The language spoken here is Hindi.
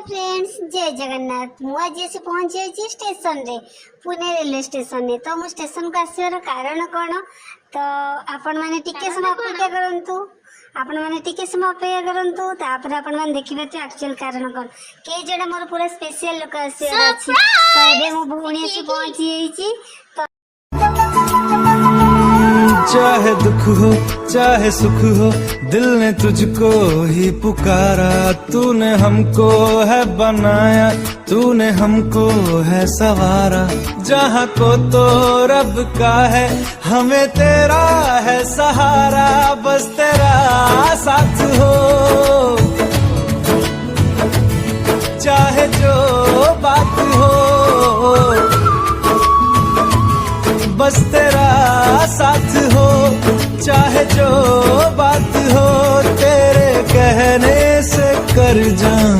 फ्रेंड्स जय जगन्नाथ मु आज आसी पहुंची जाइए स्टेशन रे पुणे रेलवे स्टेशन रे। तो मु स्टेशन को आसवार कारण कौन तो आपण माने टिके समय अपेक्षा करंतु आपण माने टिके समय अपेक्षा करंतु तापर आपण माने देखिबे तो एक्चुअल कारण कौन के जडा मोर पूरा स्पेशल लोक आसीर अछि। तो एबे मु भूणी आसी पहुंची जाइए। तो चाहे दुख हो चाहे सुख हो दिल ने तुझको ही पुकारा। तूने हमको है बनाया तूने हमको है सवारा। जहाँ को तो रब का है हमें तेरा है सहारा। बस तेरा साथ हो चाहे जो बात हो बस तेरा साथ हो चाहे जो बात हो तेरे कहने से कर जाऊं।